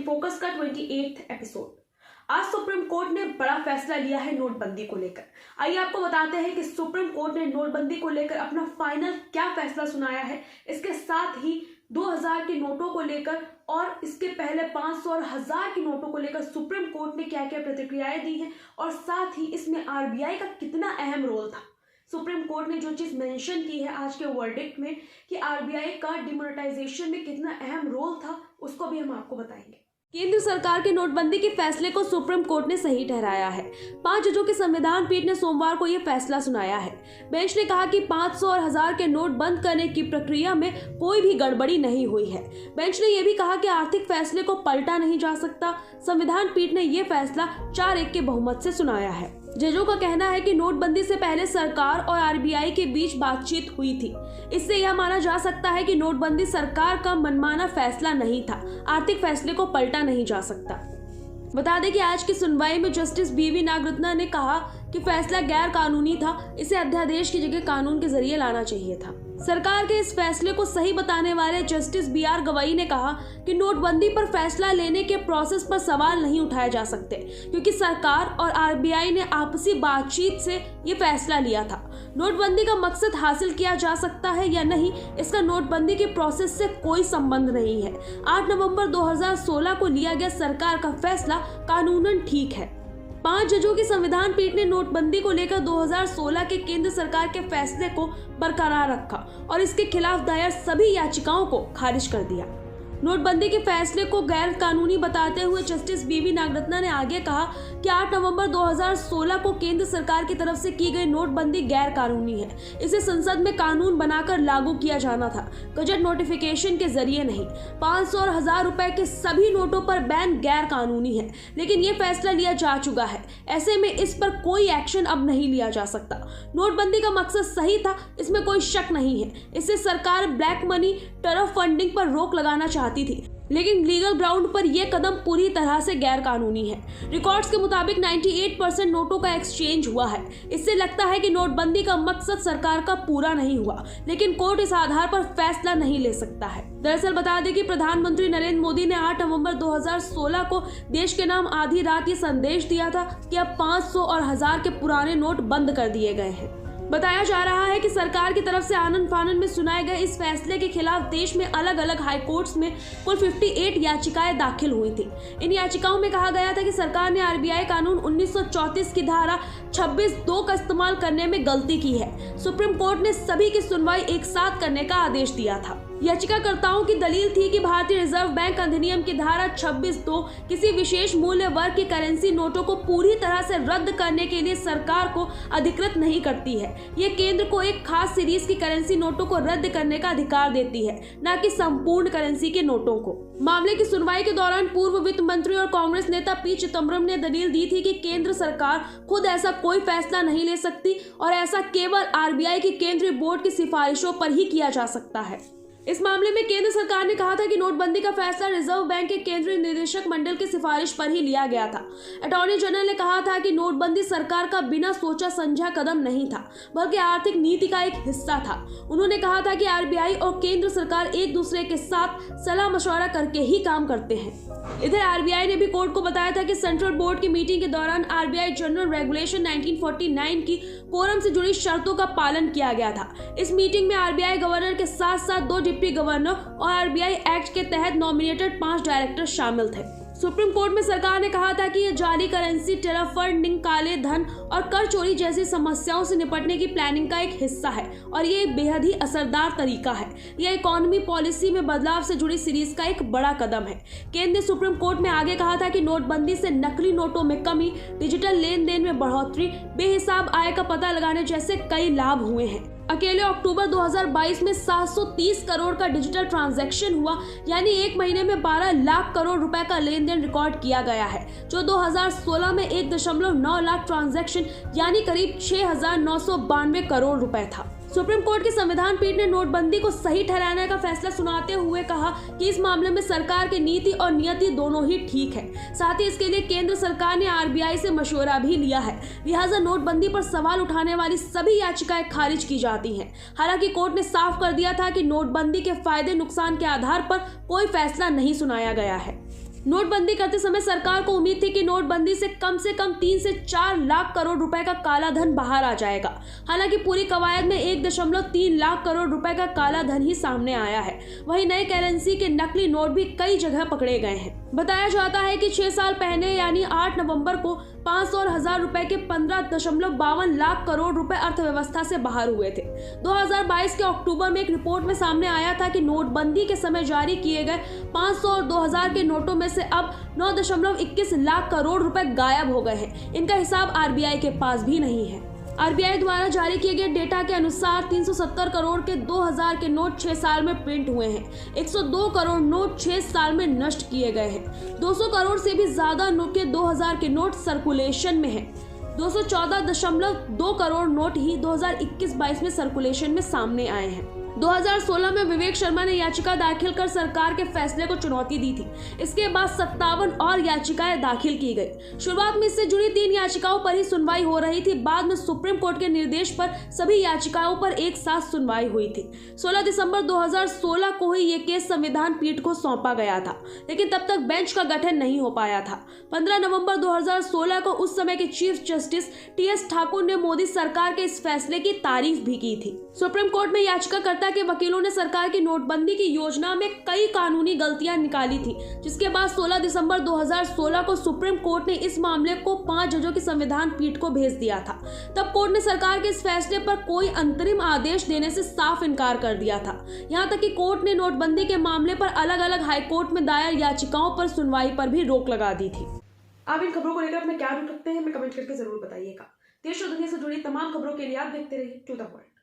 Focus का 28वां episode. आज supreme court ने बड़ा फैसला लिया है नोटबंदी को लेकर। आइए आपको बताते हैं कि सुप्रीम कोर्ट ने नोटबंदी को लेकर अपना फाइनल क्या फैसला सुनाया है। इसके साथ ही 2000 के नोटों को लेकर और इसके पहले 500 और 1000 के नोटों को लेकर सुप्रीम कोर्ट ने क्या क्या प्रतिक्रियाएं दी हैं और साथ ही इसमें आरबीआई का कितना अहम रोल था। सुप्रीम कोर्ट ने जो चीज मेंशन की है आज के वर्डिक्ट में कि आरबीआई का डिमोनेटाइजेशन में कितना अहम रोल था, उसको भी हम आपको बताएंगे। केंद्र सरकार के नोटबंदी के फैसले को सुप्रीम कोर्ट ने सही ठहराया है। 5 जजों के संविधान पीठ ने सोमवार को यह फैसला सुनाया है। बेंच ने कहा कि 500 और 1000 के नोट बंद करने की प्रक्रिया में कोई भी गड़बड़ी नहीं हुई है। बेंच ने यह भी कहा कि आर्थिक फैसले को पलटा नहीं जा सकता। संविधान पीठ ने यह फैसला 4-1 के बहुमत से सुनाया है। जजों का कहना है कि नोटबंदी से पहले सरकार और आरबीआई के बीच बातचीत हुई थी। इससे यह माना जा सकता है कि नोटबंदी सरकार का मनमाना फैसला नहीं था। आर्थिक फैसले को पलटा नहीं जा सकता। बता दें कि आज की सुनवाई में जस्टिस बीवी नागरत्ना ने कहा कि फैसला गैर कानूनी था, इसे अध्यादेश की जगह कानून के जरिए लाना चाहिए था। सरकार के इस फैसले को सही बताने वाले जस्टिस बीआर गवई ने कहा कि नोटबंदी पर फैसला लेने के प्रोसेस पर सवाल नहीं उठाए जा सकते, क्योंकि सरकार और आरबीआई ने आपसी बातचीत से ये फैसला लिया था। नोटबंदी का मकसद हासिल किया जा सकता है या नहीं, इसका नोटबंदी के प्रोसेस से कोई संबंध नहीं है। 8 नवंबर 2016 को लिया गया सरकार का फैसला कानूनन ठीक है। 5 जजों की संविधान पीठ ने नोटबंदी को लेकर 2016 के केंद्र सरकार के फैसले को बरकरार रखा और इसके खिलाफ दायर सभी याचिकाओं को खारिज कर दिया। नोटबंदी के फैसले को गैर कानूनी बताते हुए जस्टिस बीवी नागरत्ना ने आगे कहा कि 8 नवंबर 2016 को केंद्र सरकार की तरफ से की गई नोटबंदी गैर कानूनी है। इसे संसद में कानून बनाकर लागू किया जाना था, गजट नोटिफिकेशन के जरिए नहीं। 500 और 1000 रुपए के सभी नोटों पर बैन गैर कानूनी है, लेकिन ये फैसला लिया जा चुका है। ऐसे में इस पर कोई एक्शन अब नहीं लिया जा सकता। नोटबंदी का मकसद सही था, इसमें कोई शक नहीं है। इससे सरकार ब्लैक मनी टर्फ फंडिंग पर रोक लगाना चाहती थी, लेकिन लीगल ग्राउंड पर यह कदम पूरी तरह से गैर कानूनी है। रिकॉर्ड्स के मुताबिक 98% नोटों का एक्सचेंज हुआ है। इससे लगता है कि नोटबंदी का मकसद सरकार का पूरा नहीं हुआ, लेकिन कोर्ट इस आधार पर फैसला नहीं ले सकता है। दरअसल बता दें कि प्रधानमंत्री नरेंद्र मोदी ने 8 नवंबर 2016 को देश के नाम आधी रात ये संदेश दिया था कि अब 500 और 1000 के पुराने नोट बंद कर दिए गए हैं। बताया जा रहा है कि सरकार की तरफ से आनन फानन में सुनाए गए इस फैसले के खिलाफ देश में अलग अलग हाई कोर्ट्स में कुल 58 याचिकाएं दाखिल हुई थी। इन याचिकाओं में कहा गया था कि सरकार ने आरबीआई कानून 1934 की धारा 26(2) का इस्तेमाल करने में गलती की है। सुप्रीम कोर्ट ने सभी की सुनवाई एक साथ करने का आदेश दिया था। याचिकाकर्ताओं की दलील थी कि भारतीय रिजर्व बैंक अधिनियम की धारा 26(2) किसी विशेष मूल्य वर्ग की करेंसी नोटों को पूरी तरह से रद्द करने के लिए सरकार को अधिकृत नहीं करती है। ये केंद्र को एक खास सीरीज की करेंसी नोटों को रद्द करने का अधिकार देती है, न कि संपूर्ण करेंसी के नोटों को। मामले की सुनवाई के दौरान पूर्व वित्त मंत्री और कांग्रेस नेता पी चिदम्बरम ने दलील दी थी कि केंद्र सरकार खुद ऐसा कोई फैसला नहीं ले सकती और ऐसा केवल आरबीआई की केंद्रीय बोर्ड की सिफारिशों पर ही किया जा सकता है। इस मामले में केंद्र सरकार ने कहा था कि नोटबंदी का फैसला रिजर्व बैंक के केंद्रीय निदेशक मंडल की सिफारिश पर ही लिया गया था। अटॉर्नी जनरल ने कहा था कि नोटबंदी सरकार का बिना सोचा समझा कदम नहीं था, बल्कि आर्थिक नीति का एक हिस्सा था। उन्होंने कहा था कि आरबीआई और केंद्र सरकार एक दूसरे के साथ सलाह मशवरा करके ही काम करते हैं। इधर आरबीआई ने भी कोर्ट को बताया था कि सेंट्रल बोर्ड की मीटिंग के दौरान आरबीआई जनरल रेगुलेशन 1949 की कोरम से जुड़ी शर्तों का पालन किया गया था। इस मीटिंग में आरबीआई गवर्नर के साथ साथ 2 डिप्टी गवर्नर और आरबीआई एक्ट के तहत नॉमिनेटेड 5 डायरेक्टर शामिल थे। सुप्रीम कोर्ट में सरकार ने कहा था कि यह जाली करेंसी, टेरर फंडिंग, काले धन और कर चोरी जैसी समस्याओं से निपटने की प्लानिंग का एक हिस्सा है और ये एक बेहद ही असरदार तरीका है। यह इकोनॉमी पॉलिसी में बदलाव से जुड़ी सीरीज का एक बड़ा कदम है। केंद्र ने सुप्रीम कोर्ट में आगे कहा था कि नोटबंदी से नकली नोटों में कमी, डिजिटल लेन देन में बढ़ोतरी, बेहिसाब आय का पता लगाने जैसे कई लाभ हुए हैं। अकेले अक्टूबर 2022 में 730 करोड़ का डिजिटल ट्रांजैक्शन हुआ, यानी एक महीने में 12 लाख करोड़ रुपए का लेन देन रिकॉर्ड किया गया है, जो 2016 में 1.9 लाख ट्रांजैक्शन यानी करीब 6,992 करोड़ रुपए था। सुप्रीम कोर्ट की संविधान पीठ ने नोटबंदी को सही ठहराने का फैसला सुनाते हुए कहा कि इस मामले में सरकार की नीति और नियति दोनों ही ठीक है। साथ ही इसके लिए केंद्र सरकार ने आरबीआई से मशवरा भी लिया है, लिहाजा नोटबंदी पर सवाल उठाने वाली सभी याचिकाएं खारिज की जाती हैं। हालांकि कोर्ट ने साफ कर दिया था कि नोटबंदी के फायदे नुकसान के आधार पर कोई फैसला नहीं सुनाया गया है। नोटबंदी करते समय सरकार को उम्मीद थी कि नोटबंदी से कम 3 से 4 लाख करोड़ रुपए का काला धन बाहर आ जाएगा। हालांकि पूरी कवायद में 1.3 लाख करोड़ रुपए का काला धन ही सामने आया है। वहीं नई करेंसी के नकली नोट भी कई जगह पकड़े गए हैं। बताया जाता है कि 6 साल पहले यानी 8 नवंबर को 500 और 1000 रुपए के 15.52 लाख करोड़ रुपए अर्थव्यवस्था से बाहर हुए थे। 2022 के अक्टूबर में एक रिपोर्ट में सामने आया था कि नोटबंदी के समय जारी किए गए 500 और 2000 के नोटों में से अब 9.21 लाख करोड़ रुपए गायब हो गए हैं। इनका हिसाब आरबीआई के पास भी नहीं है। आरबीआई द्वारा जारी किए गए डेटा के अनुसार 370 करोड़ के 2000 के नोट 6 साल में प्रिंट हुए हैं। 102 करोड़ नोट 6 साल में नष्ट किए गए हैं। 200 करोड़ से भी ज्यादा नोट के 2000 के नोट सर्कुलेशन में हैं। 214.2 करोड़ नोट ही 2021-22 में सर्कुलेशन में सामने आए हैं। 2016 में विवेक शर्मा ने याचिका दाखिल कर सरकार के फैसले को चुनौती दी थी। इसके बाद 57 और याचिकाएं दाखिल की गई। शुरुआत में इससे जुड़ी 3 याचिकाओं पर ही सुनवाई हो रही थी। बाद में सुप्रीम कोर्ट के निर्देश पर सभी याचिकाओं पर एक साथ सुनवाई हुई थी। 16 दिसंबर 2016 को ही ये केस संविधान पीठ को सौंपा गया था, लेकिन तब तक बेंच का गठन नहीं हो पाया था। 15 नवंबर 2016 को उस समय के चीफ जस्टिस टी.एस. ठाकुर ने मोदी सरकार के इस फैसले की तारीफ भी की थी। सुप्रीम कोर्ट में याचिकाकर्ता के वकीलों ने सरकार की नोटबंदी की योजना में कई कानूनी गलतियां निकाली थी, जिसके बाद 16 दिसंबर 2016 को सुप्रीम कोर्ट ने इस मामले को 5 जजों की संविधान पीठ को भेज दिया था। तब कोर्ट ने सरकार के इस फैसले पर कोई अंतरिम आदेश देने से साफ इनकार कर दिया था। यहां तक कि कोर्ट ने नोटबंदी के मामले पर अलग अलग हाईकोर्ट में दायर याचिकाओं पर सुनवाई पर भी रोक लगा दी थी। आप इन खबरों को लेकर अपना क्या रुख रखते हैं, हमें कमेंट करके जरूर बताइएगा। देश और दुनिया से जुड़ी तमाम खबरों के लिए आप देखते रहिए टू द वर्ल्ड।